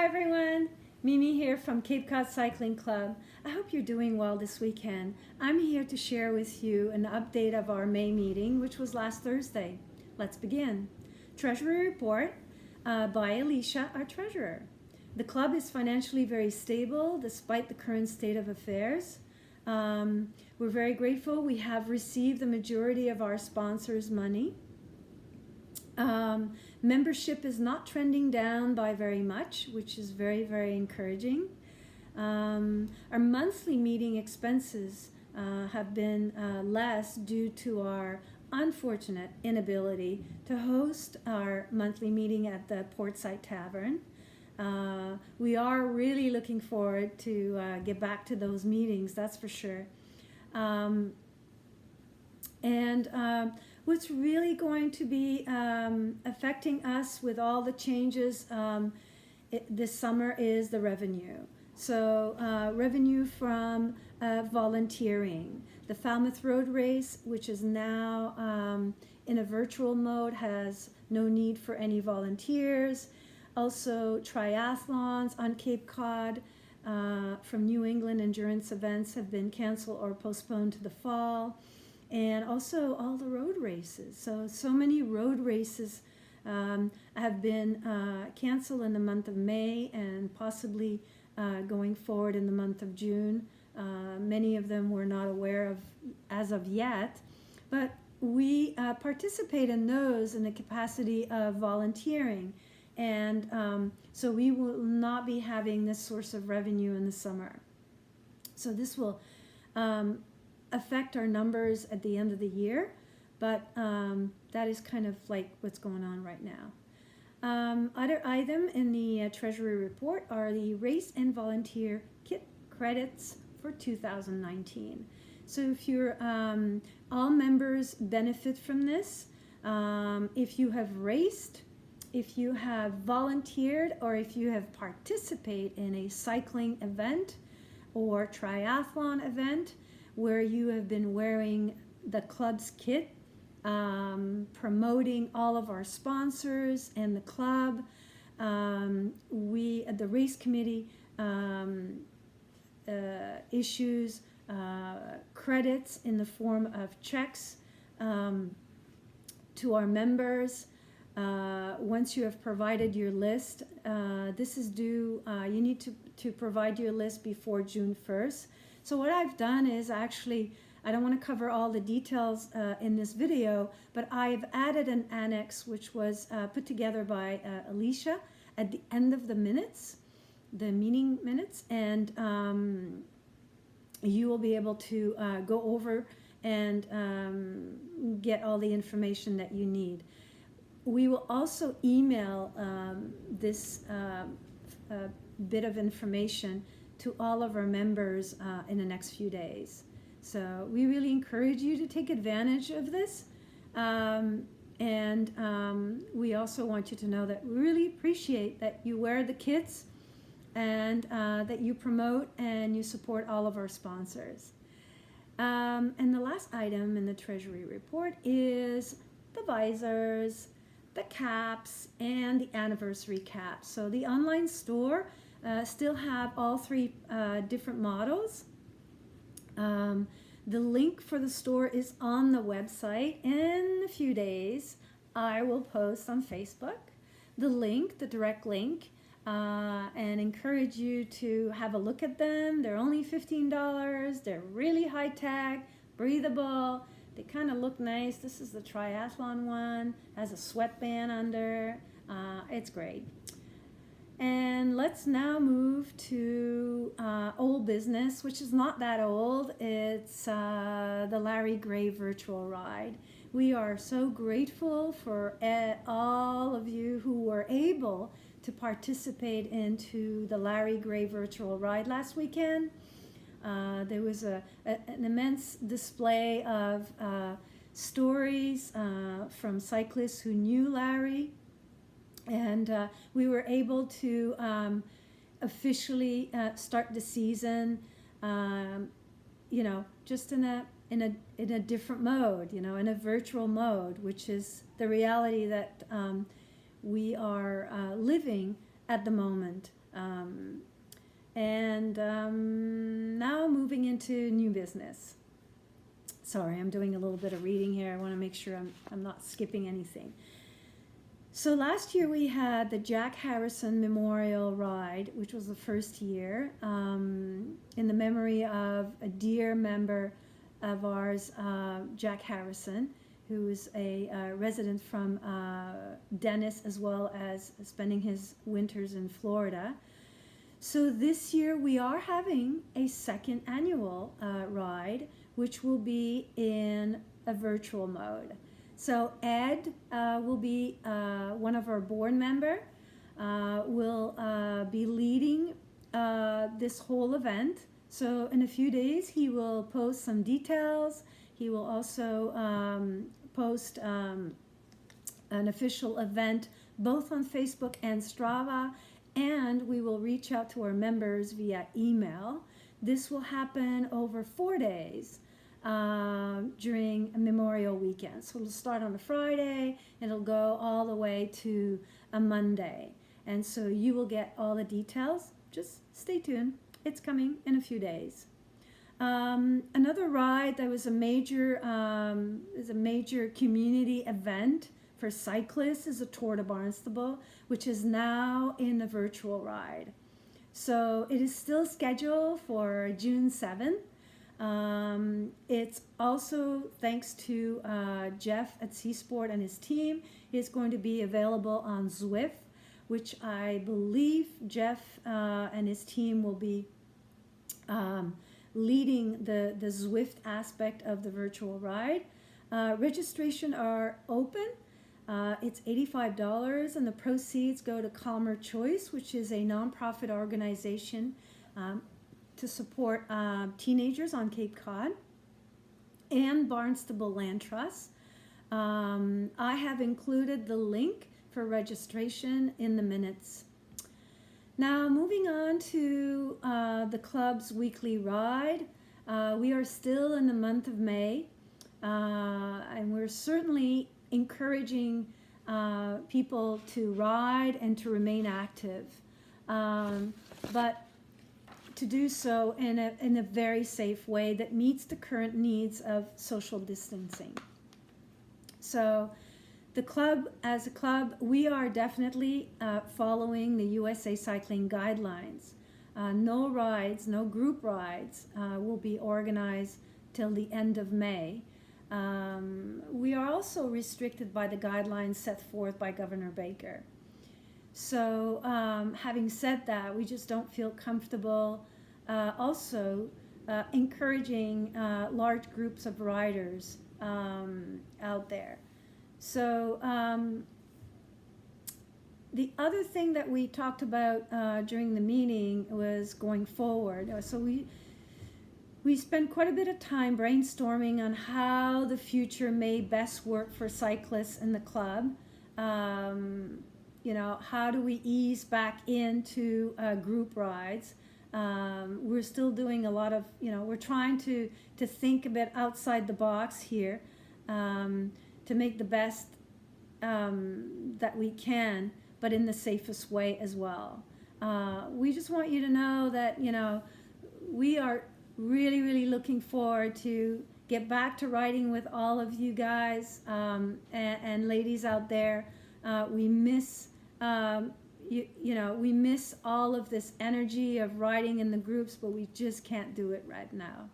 everyone. Mimi here from Cape Cod Cycling Club. I hope you're doing well this weekend. I'm here to share with you an update of our May meeting, which was last Thursday. Let's begin. Treasury report by Alicia, our treasurer. The club is financially very stable despite the current state of affairs. We're very grateful. We have received the majority of our sponsors' money. Membership is not trending down by very much, which is very, very encouraging. Our monthly meeting expenses have been less due to our unfortunate inability to host our monthly meeting at the Portside Tavern. We are really looking forward to get back to those meetings, that's for sure. What's really going to be affecting us with all the changes this summer is the revenue. So revenue from volunteering. The Falmouth Road Race, which is now in a virtual mode, has no need for any volunteers. Also, triathlons on Cape Cod from New England Endurance events have been canceled or postponed to the fall. And also all the road races. So many road races have been canceled in the month of May and possibly going forward in the month of June. Many of them we're not aware of as of yet, but we participate in those in the capacity of volunteering. And so we will not be having this source of revenue in the summer. So this will affect our numbers at the end of the year, but that is kind of like what's going on right now. Other item in the Treasury report are the race and volunteer kit credits for 2019. So if you're all members benefit from this. If you have raced, if you have volunteered, or if you have participated in a cycling event or triathlon event where you have been wearing the club's kit, promoting all of our sponsors and the club. We at the race committee issues credits in the form of checks to our members. Once you have provided your list, this is due, you need to provide your list before June 1st. So what I've done is actually, I don't want to cover all the details in this video, but I've added an annex which was put together by Alicia at the end of the minutes, the meeting minutes, and you will be able to go over and get all the information that you need. We will also email this bit of information to all of our members in the next few days. So we really encourage you to take advantage of this. We also want you to know that we really appreciate that you wear the kits and that you promote and you support all of our sponsors. And the last item in the Treasury report is the visors, the caps, and the anniversary caps. So the online store still have all three different models. The link for the store is on the website. In a few days, I will post on Facebook the link, the direct link, and encourage you to have a look at them. They're only $15. They're really high tech, breathable. They kind of look nice. This is the triathlon one, has a sweatband under. It's great. And let's now move to old business, which is not that old. It's the Larry Gray virtual ride. We are so grateful for all of you who were able to participate into the Larry Gray virtual ride last weekend. There was an immense display of stories from cyclists who knew Larry. And we were able to officially start the season, just in a different mode, in a virtual mode, which is the reality that we are living at the moment. Now moving into new business. Sorry, I'm doing a little bit of reading here. I want to make sure I'm not skipping anything. So last year we had the Jack Harrison Memorial Ride, which was the first year, in the memory of a dear member of ours, Jack Harrison, who is a resident from Dennis, as well as spending his winters in Florida. So this year we are having a second annual ride, which will be in a virtual mode. So Ed will be one of our board member, will be leading this whole event. So in a few days, he will post some details. He will also post an official event both on Facebook and Strava, and we will reach out to our members via email. This will happen over 4 days. During a Memorial Weekend. So it'll start on a Friday and it'll go all the way to a Monday. And so you will get all the details. Just stay tuned. It's coming in a few days. Another ride that was a major community event for cyclists is a Tour de Barnstable, which is now in a virtual ride. So it is still scheduled for June 7th. It's also thanks to Jeff at Seasport and his team. It's going to be available on Zwift, which I believe Jeff and his team will be leading the Zwift aspect of the virtual ride. Registration are open. It's $85, and the proceeds go to Calmer Choice, which is a nonprofit organization to support teenagers on Cape Cod, and Barnstable Land Trust. I have included the link for registration in the minutes. Now moving on to the club's weekly ride. We are still in the month of May, and we're certainly encouraging people to ride and to remain active. But to do so in a very safe way that meets the current needs of social distancing. So the club, as a club, we are definitely following the USA Cycling guidelines. No rides, no group rides will be organized till the end of May. We are also restricted by the guidelines set forth by Governor Baker. So having said that, we just don't feel comfortable also encouraging large groups of riders out there. So the other thing that we talked about during the meeting was going forward. So we spent quite a bit of time brainstorming on how the future may best work for cyclists in the club. How do we ease back into group rides? We're still doing a lot of, we're trying to think a bit outside the box here to make the best that we can, but in the safest way as well. We just want you to know that, we are really, really looking forward to get back to riding with all of you guys and ladies out there. We miss we miss all of this energy of riding in the groups, but we just can't do it right now.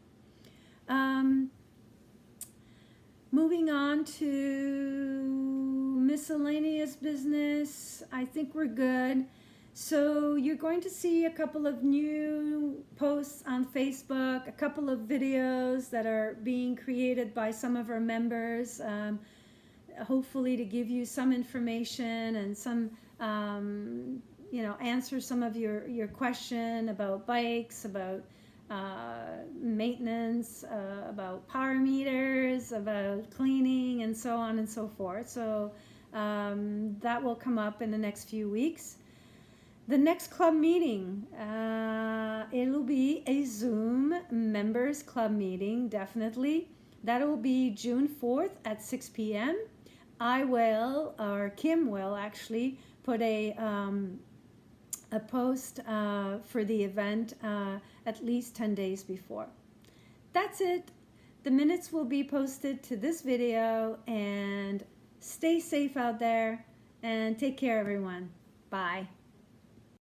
Moving on to miscellaneous business, I think we're good. So you're going to see a couple of new posts on Facebook, a couple of videos that are being created by some of our members, hopefully to give you some information and some answer some of your question about bikes, about maintenance, about power meters, about cleaning, and so on and so forth. So that will come up in the next few weeks. The next club meeting, it'll be a Zoom members club meeting, definitely. That will be June 4th at 6 p.m. I will, or Kim will actually, put a a post for the event at least 10 days before. That's it. The minutes will be posted to this video, and stay safe out there and take care, everyone. Bye.